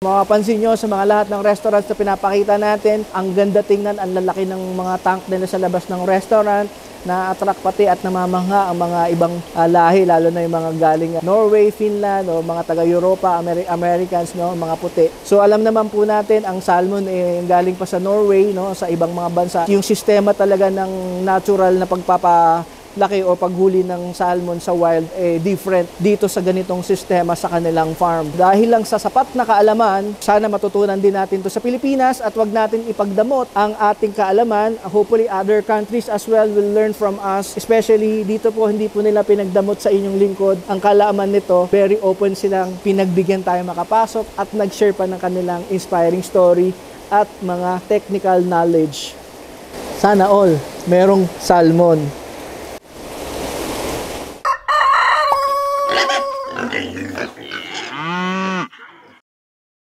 Makapansin nyo sa mga lahat ng restaurants na pinapakita natin, ang ganda tingnan, ang lalaki ng mga tank nila sa labas ng restaurant, na-attract pati at namamangha ang mga ibang lahi, lalo na yung mga galing Norway, Finland, o mga taga-Europa, Americans, no, mga puti. So alam naman po natin, ang salmon galing pa sa Norway, no, sa ibang mga bansa. Yung sistema talaga ng natural na pagpapalaki o paghuli ng salmon sa wild different dito sa ganitong sistema sa kanilang farm. Dahil lang sa sapat na kaalaman, sana matutunan din natin to sa Pilipinas at wag natin ipagdamot ang ating kaalaman. Hopefully other countries as well will learn from us. Especially dito po, hindi po nila pinagdamot sa inyong lingkod ang kaalaman nito. Very open silang pinagbigyan tayo makapasok at nag-share pa ng kanilang inspiring story at mga technical knowledge. Sana all merong salmon